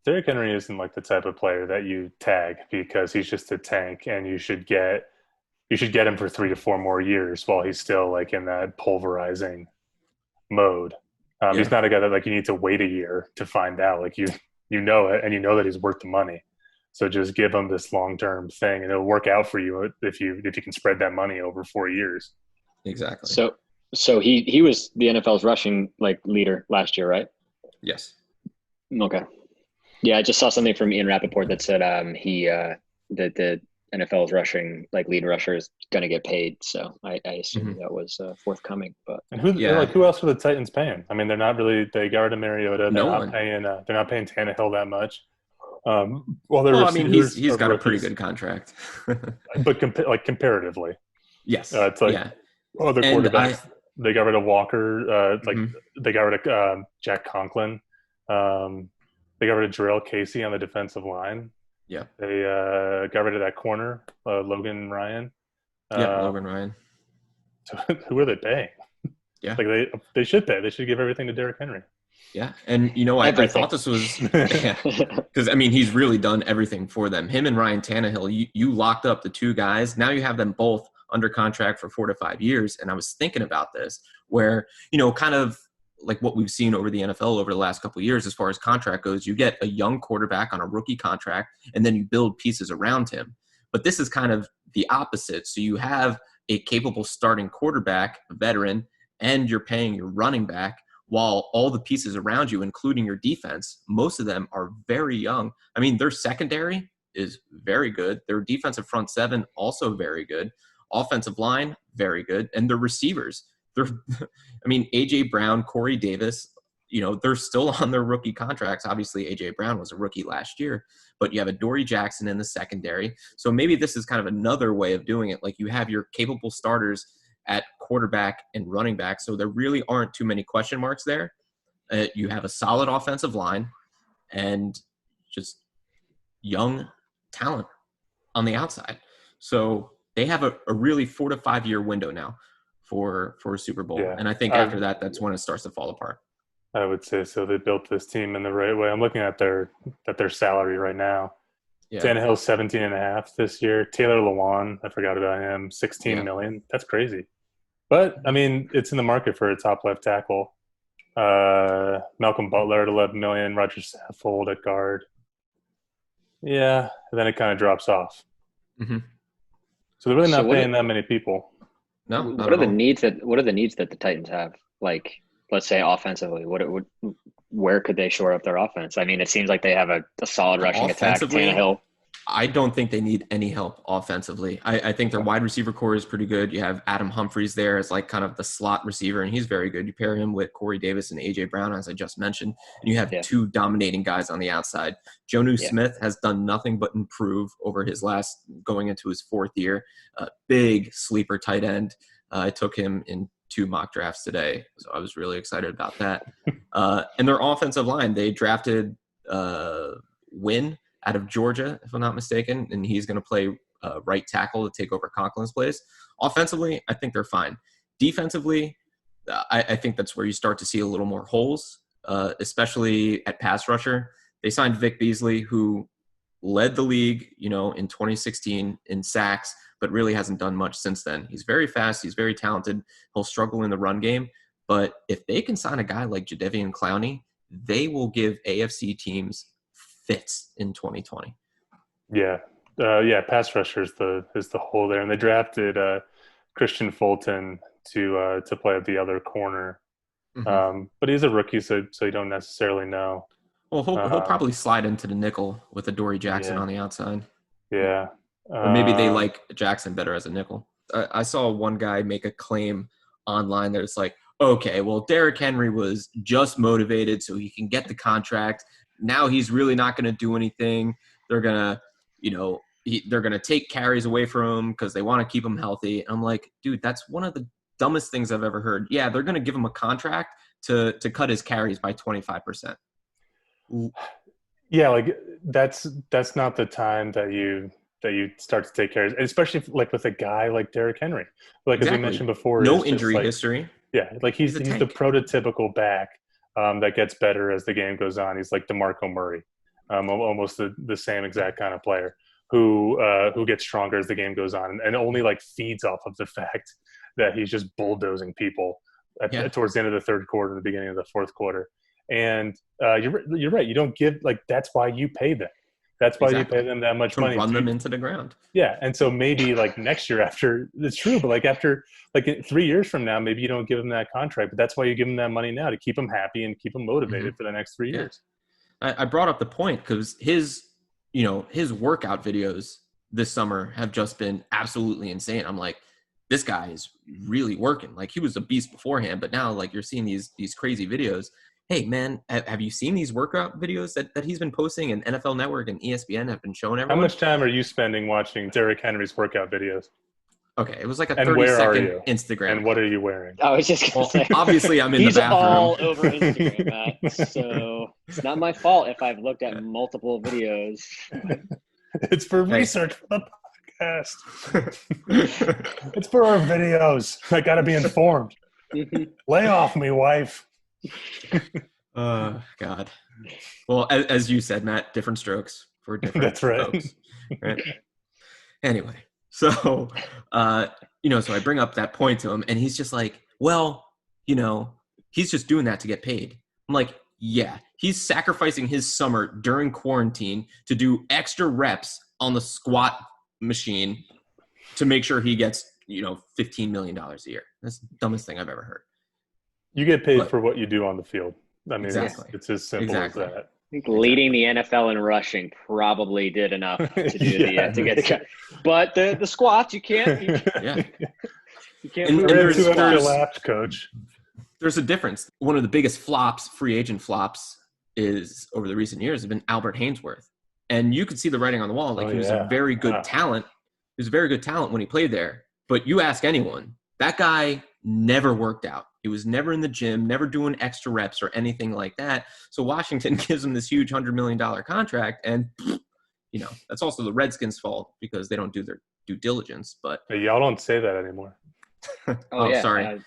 Derrick Henry isn't like the type of player that you tag because he's just a tank, and you should get him for 3 to 4 more years while he's still like in that pulverizing mode. He's Yeah. not a guy that like you need to wait a year to find out. Like you know it, and you know that he's worth the money. So just give him this long term thing, and it'll work out for you if you can spread that money over 4 years. Exactly. So he was the NFL's rushing like leader last year, right? Yes. Okay. Yeah, I just saw something from Ian Rappaport that said he that the NFL's rushing like lead rusher is going to get paid. So I assume Hmm. that was forthcoming. But And who Yeah. else are the Titans paying? I mean, they're not really. They got rid of Mariota. No one. They're not paying Tannehill that much. Well, their Well, I mean, he's receivers he's are got a pretty rookies, good contract. but like comparatively, Yes. it's like Yeah. other And I. quarterbacks. They got rid of Walker. Like Mhm. they got rid of Jack Conklin. They got rid of Jarrell Casey on the defensive line. Yeah. They got rid of that corner, Logan Ryan. Yeah. Um, Logan Ryan. so who are they paying? Yeah. Like they should pay. They should give everything to Derrick Henry. Yeah. And I everything. thought this was yeah. Because I mean, he's really done everything for them. Him and Ryan Tannehill, you locked up the two guys. Now you have them both under contract for 4 to 5 years. And I was thinking about this, where kind of like what we've seen over the NFL over the last couple of years, as far as contract goes, you get a young quarterback on a rookie contract, and then you build pieces around him. But this is kind of the opposite. So you have a capable starting quarterback, a veteran, and you're paying your running back while all the pieces around you, including your defense, most of them are very young. I mean, their secondary is very good. Their defensive front seven, also very good. Offensive line, very good. And their receivers, they're, I mean, A.J. Brown, Corey Davis, they're still on their rookie contracts. Obviously, A.J. Brown was a rookie last year, but you have a Dory Jackson in the secondary. So maybe this is kind of another way of doing it. Like you have your capable starters at quarterback and running back. So there really aren't too many question marks there. You have a solid offensive line and just young talent on the outside. So they have a really 4 to 5 year window now for a Super Bowl. Yeah, And I think after that, that's when it starts to fall apart. I would say so. They built this team in the right way. I'm looking at their salary right now. Yeah. Tannehill's 17 and a half this year. Taylor Lewan, I forgot about him, 16 Yeah. million. That's crazy. But I mean, it's in the market for a top left tackle. Malcolm Butler at 11 million. Roger Saffold at guard. Yeah, and then it kind of drops off. Mm-hmm. So they're really So not paying that many people. No, not what are at the all. needs that the Titans have? Like, let's say offensively, where could they shore up their offense? I mean, it seems like they have a solid rushing attack. Offensively, Tannehill. I don't think they need any help offensively. I think their wide receiver core is pretty good. You have Adam Humphries there as like kind of the slot receiver, and he's very good. You pair him with Corey Davis and A.J. Brown, as I just mentioned, and you have two dominating guys on the outside. Jonnu Smith has done nothing but improve over his going into his fourth year. Big sleeper tight end. I took him in 2 mock drafts today, so I was really excited about that. And their offensive line, they drafted Wynn out of Georgia, if I'm not mistaken, and he's going to play right tackle to take over Conklin's place. Offensively, I think they're fine. Defensively, I think that's where you start to see a little more holes, especially at pass rusher. They signed Vic Beasley, who led the league, in 2016 in sacks, but really hasn't done much since then. He's very fast. He's very talented. He'll struggle in the run game. But if they can sign a guy like Jadeveon Clowney, they will give AFC teams fits in 2020. Yeah. Pass rusher is the hole there. And they drafted Christian Fulton to play at the other corner. Mm-hmm. But he's a rookie, so you don't necessarily know. Well, he'll probably slide into the nickel with a Dory Jackson on the outside. Yeah. Or maybe they like Jackson better as a nickel. I saw one guy make a claim online that it's like, okay, well, Derrick Henry was just motivated so he can get the contract. Now he's really not going to do anything. They're going to, they're going to take carries away from him because they want to keep him healthy. And I'm like, dude, that's one of the dumbest things I've ever heard. Yeah, they're going to give him a contract to cut his carries by 25%. Yeah, like that's not the time that you start to take care of, especially like with a guy like Derrick Henry. Like Exactly. as we mentioned before, no injury history. Yeah, like he's the prototypical back that gets better as the game goes on. He's like DeMarco Murray. almost the same exact kind of player who gets stronger as the game goes on, and only like feeds off of the fact that he's just bulldozing people towards the end of the third quarter, the beginning of the fourth quarter. And you're right. You don't give that's why you pay them. That's why you pay them that much money to run them into the ground. Yeah, and so maybe like next year after it's true, but like after 3 years from now, maybe you don't give them that contract. But that's why you give them that money now to keep them happy and keep them motivated for the next 3 years. I brought up the point because his workout videos this summer have just been absolutely insane. I'm like, this guy is really working. Like he was a beast beforehand, but now like you're seeing these crazy videos. Hey man, have you seen these workout videos that he's been posting, and NFL Network and ESPN have been showing everyone? How much time are you spending watching Derrick Henry's workout videos? Okay, it was like a 30-second Instagram. And what are you wearing? I was just going to say. Obviously, I'm in the bathroom. He's all over Instagram, Matt, so it's not my fault if I've looked at multiple videos. It's for research for the podcast. It's for our videos. I got to be informed. Lay off me, wife. God. Well, as you said, Matt, different strokes for different That's right. folks. Right. Anyway, so so I bring up that point to him, and he's just like, well, he's just doing that to get paid. I'm like, yeah, he's sacrificing his summer during quarantine to do extra reps on the squat machine to make sure he gets $15 million a year. That's the dumbest thing I've ever heard. You get paid for what you do on the field. I mean, exactly. It's as simple as that. I think leading the NFL in rushing probably did enough to do to get the cut. But the squats, you can't. You can't. And there's laps, coach. There's a difference. One of the biggest flops, free agent flops, is over the recent years have been Albert Hainsworth, and you could see the writing on the wall. Like he was a very good talent. He was a very good talent when he played there. But you ask anyone, that guy never worked out. He was never in the gym, never doing extra reps or anything like that. So Washington gives him this huge $100 million contract, and that's also the Redskins' fault because they don't do their due diligence. But y'all don't say that anymore. Oh, sorry.